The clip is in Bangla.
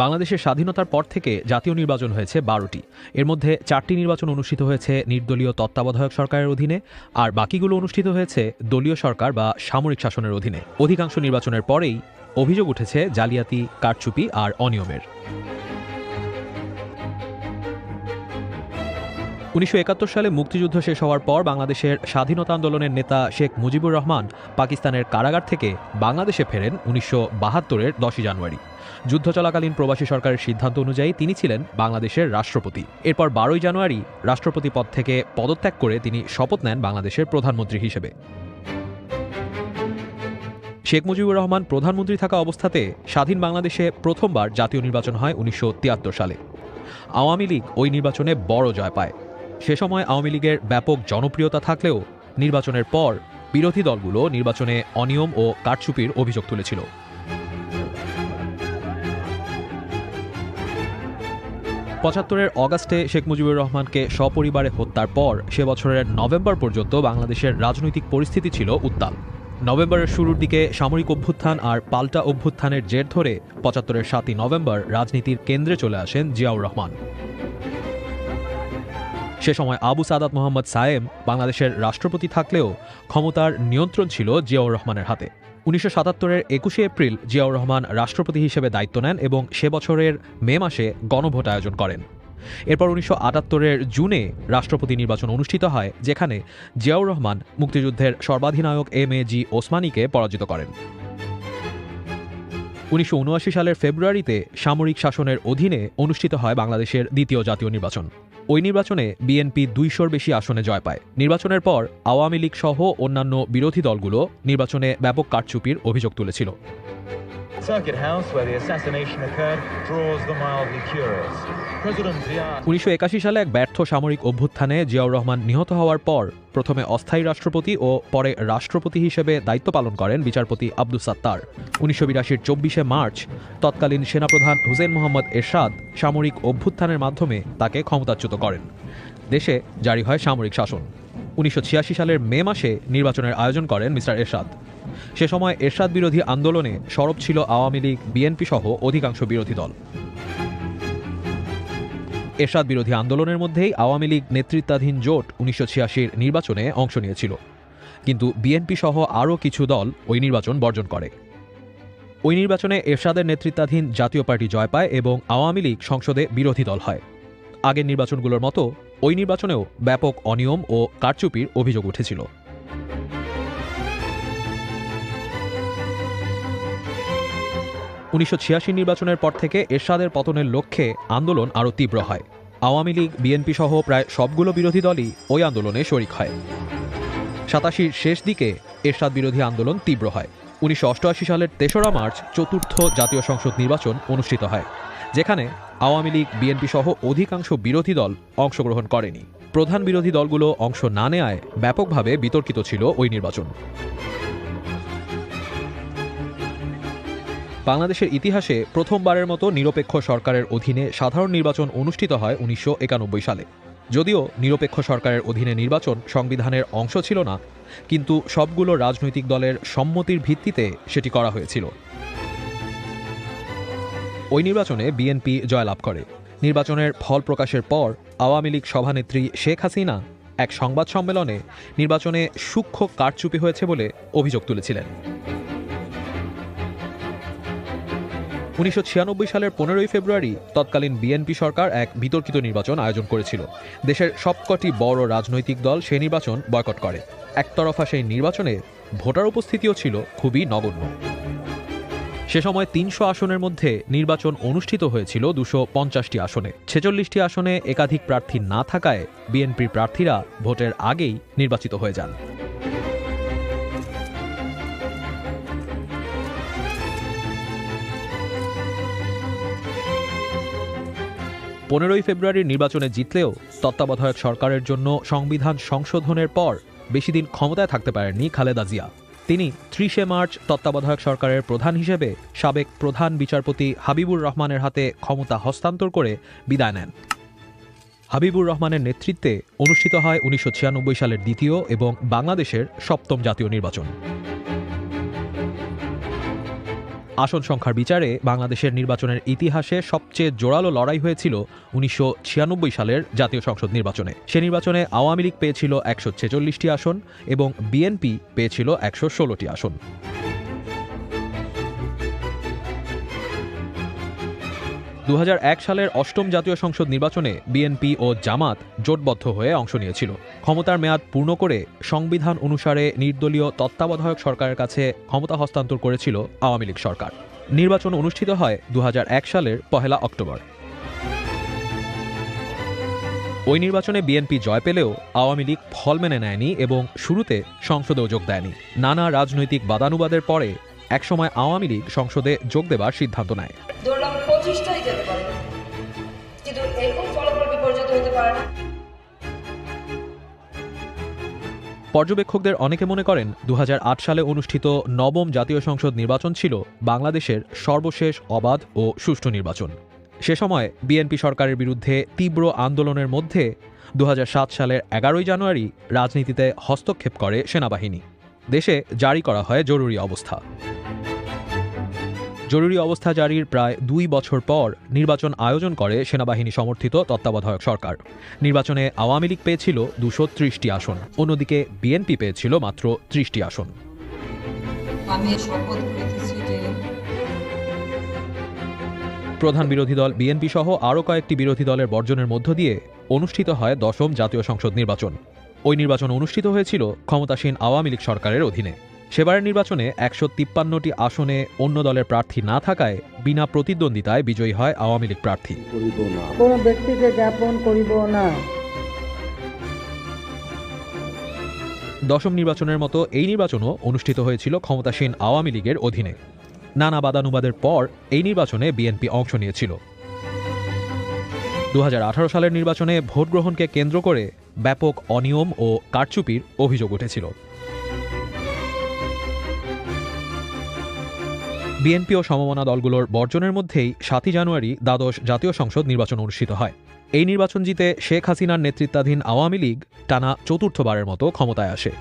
বাংলাদেশের স্বাধীনতার পর থেকে জাতীয় নির্বাচন হয়েছে ১২টি। এর মধ্যে ৪টি নির্বাচন অনুষ্ঠিত হয়েছে নির্দলীয় তত্ত্বাবধায়ক সরকারের অধীনে, আর বাকিগুলো অনুষ্ঠিত হয়েছে দলীয় সরকার বা সামরিক শাসনের অধীনে। অধিকাংশ নির্বাচনের পরেই অভিযোগ উঠেছে জালিয়াতি, কারচুপি আর অনিয়মের। ১৯৭১ সালে মুক্তিযুদ্ধ শেষ হওয়ার পর বাংলাদেশের স্বাধীনতা আন্দোলনের নেতা শেখ মুজিবুর রহমান পাকিস্তানের কারাগার থেকে বাংলাদেশে ফেরেন ১৯৭২-এর ১০ই জানুয়ারি। যুদ্ধ চলাকালীন প্রবাসী সরকারের সিদ্ধান্ত অনুযায়ী তিনি ছিলেন বাংলাদেশের রাষ্ট্রপতি। এরপর ১২ই জানুয়ারি রাষ্ট্রপতি পদ থেকে পদত্যাগ করে তিনি শপথ নেন বাংলাদেশের প্রধানমন্ত্রী হিসেবে। শেখ মুজিবুর রহমান প্রধানমন্ত্রী থাকা অবস্থাতে স্বাধীন বাংলাদেশে প্রথমবার জাতীয় নির্বাচন হয় ১৯৭৩ সালে। আওয়ামী লীগ ওই নির্বাচনে বড় জয় পায়। সে সময় আওয়ামী লীগের ব্যাপক জনপ্রিয়তা থাকলেও নির্বাচনের পর বিরোধী দলগুলো নির্বাচনে অনিয়ম ও কারচুপির অভিযোগ তুলেছিল। ৭৫-এর অগাস্টে শেখ মুজিবুর রহমানকে সপরিবারে হত্যার পর সে বছরের নভেম্বর পর্যন্ত বাংলাদেশের রাজনৈতিক পরিস্থিতি ছিল উত্তাল। নভেম্বরের শুরুর দিকে সামরিক অভ্যুত্থান আর পাল্টা অভ্যুত্থানের জের ধরে ৭৫-এর ৭ই নভেম্বর রাজনীতির কেন্দ্রে চলে আসেন জিয়াউর রহমান। সে সময় আবু সাদাত মোহাম্মদ সায়েম বাংলাদেশের রাষ্ট্রপতি থাকলেও ক্ষমতার নিয়ন্ত্রণ ছিল জিয়াউর রহমানের হাতে। ১৯৭৭-এর ২১শে এপ্রিল জিয়াউর রহমান রাষ্ট্রপতি হিসেবে দায়িত্ব নেন এবং সে বছরের মে মাসে গণভোট আয়োজন করেন। এরপর ১৯৭৮-এর জুনে রাষ্ট্রপতি নির্বাচন অনুষ্ঠিত হয়, যেখানে জিয়াউর রহমান মুক্তিযুদ্ধের সর্বাধিনায়ক এম.এ.জি. ওসমানীকে পরাজিত করেন। ১৯৭৯ সালের ফেব্রুয়ারিতে সামরিক শাসনের অধীনে অনুষ্ঠিত হয় বাংলাদেশের দ্বিতীয় জাতীয় নির্বাচন। ওই নির্বাচনে বিএনপি ২০০-র বেশি আসনে জয় পায়। নির্বাচনের পর আওয়ামী লীগ সহ অন্যান্য বিরোধী দলগুলো নির্বাচনে ব্যাপক কারচুপির অভিযোগ তুলেছিল। Circuit House, where the assassination occurred, draws the mildly curious. President Zia ১৯৮১ সালে এক ব্যর্থ সামরিক অভ্যুত্থানে জিয়াউর রহমান নিহত হওয়ার পর প্রথমে অস্থায়ী রাষ্ট্রপতি ও পরে রাষ্ট্রপতি হিসেবে দায়িত্ব পালন করেন বিচারপতি আব্দুস সাত্তার। ১৯৮২-এর ২৪শে মার্চ তৎকালীন সেনাপ্রধান হুসেইন মোহাম্মদ এরশাদ সামরিক অভ্যুত্থানের মাধ্যমে তাকে ক্ষমতাচ্যুত করেন। দেশে জারি হয় সামরিক শাসন। ১৯৮৬ সালের মে মাসে নির্বাচনের আয়োজন করেন মিস্টার এরশাদ। সে সময় এরশাদ বিরোধী আন্দোলনে সরব ছিল আওয়ামী লীগ, বিএনপি সহ অধিকাংশ বিরোধী দল। এরশাদ বিরোধী আন্দোলনের মধ্যেই আওয়ামী লীগ নেতৃত্বাধীন জোট ১৯৮৬-র নির্বাচনে অংশ নিয়েছিল, কিন্তু বিএনপি সহ আরও কিছু দল ওই নির্বাচন বর্জন করে। ওই নির্বাচনে এরশাদের নেতৃত্বাধীন জাতীয় পার্টি জয় পায় এবং আওয়ামী লীগ সংসদে বিরোধী দল হয়। আগের নির্বাচনগুলোর মতো ওই নির্বাচনেও ব্যাপক অনিয়ম ও কারচুপির অভিযোগ উঠেছিল। ১৯৮৬ নির্বাচনের পর থেকে এরশাদের পতনের লক্ষ্যে আন্দোলন আরও তীব্র হয়। আওয়ামী লীগ, বিএনপি সহ প্রায় সবগুলো বিরোধী দলই ওই আন্দোলনে শরিক হয়। ৮৭-র শেষ দিকে এরশাদ বিরোধী আন্দোলন তীব্র হয়। ১৯৮৮ সালের ৩রা মার্চ চতুর্থ জাতীয় সংসদ নির্বাচন অনুষ্ঠিত হয়, যেখানে আওয়ামী লীগ, বিএনপি সহ অধিকাংশ বিরোধী দল অংশগ্রহণ করেনি। প্রধান বিরোধী দলগুলো অংশ না নেয়ায় ব্যাপকভাবে বিতর্কিত ছিল ওই নির্বাচন। বাংলাদেশের ইতিহাসে প্রথমবারের মতো নিরপেক্ষ সরকারের অধীনে সাধারণ নির্বাচন অনুষ্ঠিত হয় ১৯৯১ সালে। যদিও নিরপেক্ষ সরকারের অধীনে নির্বাচন সংবিধানের অংশ ছিল না, কিন্তু সবগুলো রাজনৈতিক দলের সম্মতির ভিত্তিতে সেটি করা হয়েছিল। ওই নির্বাচনে বিএনপি জয়লাভ করে। নির্বাচনের ফল প্রকাশের পর আওয়ামী লীগ সভানেত্রী শেখ হাসিনা এক সংবাদ সম্মেলনে নির্বাচনে সূক্ষ্ম কারচুপি হয়েছে বলে অভিযোগ তুলেছিলেন। ১৯৯৬ সালের ১৫ই ফেব্রুয়ারি তৎকালীন বিএনপি সরকার এক বিতর্কিত নির্বাচন আয়োজন করেছিল। দেশের সবকটি বড় রাজনৈতিক দল সেই নির্বাচন বয়কট করে। একতরফা সেই নির্বাচনে ভোটার উপস্থিতিও ছিল খুবই নগণ্য। সে সময় ৩০০ আসনের মধ্যে নির্বাচন অনুষ্ঠিত হয়েছিল ২৫০টি আসনে। ৪৬টি আসনে একাধিক প্রার্থী না থাকায় বিএনপির প্রার্থীরা ভোটের আগেই নির্বাচিত হয়ে যান। ১৫ই ফেব্রুয়ারির নির্বাচনে জিতলেও তত্ত্বাবধায়ক সরকারের জন্য সংবিধান সংশোধনের পর বেশি দিন ক্ষমতায় থাকতে পারেননি খালেদা জিয়া। তিনি ৩০শে মার্চ তত্ত্বাবধায়ক সরকারের প্রধান হিসেবে সাবেক প্রধান বিচারপতি হাবিবুর রহমানের হাতে ক্ষমতা হস্তান্তর করে বিদায় নেন। হাবিবুর রহমানের নেতৃত্বে অনুষ্ঠিত হয় ১৯৯৬ সালের দ্বিতীয় এবং বাংলাদেশের সপ্তম জাতীয় নির্বাচন। আসন সংখ্যার বিচারে বাংলাদেশের নির্বাচনের ইতিহাসে সবচেয়ে জোরালো লড়াই হয়েছিল ১৯৯৬ সালের জাতীয় সংসদ নির্বাচনে। সে নির্বাচনে আওয়ামী লীগ পেয়েছিল ১৪৬টি আসন এবং বিএনপি পেয়েছিল ১১৬টি আসন। ২০০১ সালের অষ্টম জাতীয় সংসদ নির্বাচনে বিএনপি ও জামাত জোটবদ্ধ হয়ে অংশ নিয়েছিল। ক্ষমতার মেয়াদ পূর্ণ করে সংবিধান অনুসারে নির্দলীয় তত্ত্বাবধায়ক সরকারের কাছে ক্ষমতা হস্তান্তর করেছিল আওয়ামী লীগ সরকার। নির্বাচন অনুষ্ঠিত হয় ২০০১ সালের ১ অক্টোবর। ওই নির্বাচনে বিএনপি জয় পেলেও আওয়ামী লীগ ফল মেনে নেয়নি এবং শুরুতে সংসদেও যোগ দেয়নি। নানা রাজনৈতিক বাদানুবাদের পরে একসময় আওয়ামী লীগ সংসদে যোগ দেবার সিদ্ধান্ত নেয়। পর্যবেক্ষকদের অনেকে মনে করেন ২০০৮ সালে অনুষ্ঠিত নবম জাতীয় সংসদ নির্বাচন ছিল বাংলাদেশের সর্বশেষ অবাধ ও সুষ্ঠু নির্বাচন। সে সময় বিএনপি সরকারের বিরুদ্ধে তীব্র আন্দোলনের মধ্যে ২০০৭ সালের ১১ জানুয়ারি রাজনীতিতে হস্তক্ষেপ করে সেনাবাহিনী। দেশে জারি করা হয় জরুরি অবস্থা। জরুরি অবস্থা জারির প্রায় ২ বছর পর নির্বাচন আয়োজন করে সেনাবাহিনী সমর্থিত তত্ত্বাবধায়ক সরকার। নির্বাচনে আওয়ামী লীগ পেয়েছিল ২৩০টি আসন, অন্যদিকে বিএনপি পেয়েছিল মাত্র ৩০টি আসন। প্রধান বিরোধী দল বিএনপি সহ আরও কয়েকটি বিরোধী দলের বর্জনের মধ্য দিয়ে অনুষ্ঠিত হয় দশম জাতীয় সংসদ নির্বাচন। ওই নির্বাচন অনুষ্ঠিত হয়েছিল ক্ষমতাসীন আওয়ামী লীগ সরকারের অধীনে। সেবারের নির্বাচনে ১৫৩টি আসনে অন্য দলের প্রার্থী না থাকায় বিনা প্রতিদ্বন্দ্বিতায় বিজয়ী হয় আওয়ামী লীগ প্রার্থী। কোনো ব্যক্তিকে জ্ঞাপন করিব না। দশম নির্বাচনের মতো এই নির্বাচনও অনুষ্ঠিত হয়েছিল ক্ষমতাসীন আওয়ামী লীগের অধীনে। নানা বাদানুবাদের পর এই নির্বাচনে বিএনপি অংশ নিয়েছিল। ২০১৮ সালের নির্বাচনে ভোট গ্রহণকে কেন্দ্র করে ব্যাপক অনিয়ম ও কারচুপির অভিযোগ উঠেছিল। বিএনপি ও সমমনা দলগুলোর বর্জনের মধ্যেই ৭ জানুয়ারি দ্বাদশ জাতীয় সংসদ নির্বাচন অনুষ্ঠিত হয়। এই নির্বাচন জিতে শেখ হাসিনার নেতৃত্বাধীন আওয়ামী লীগ টানা চতুর্থবারের মতো ক্ষমতায় আসে।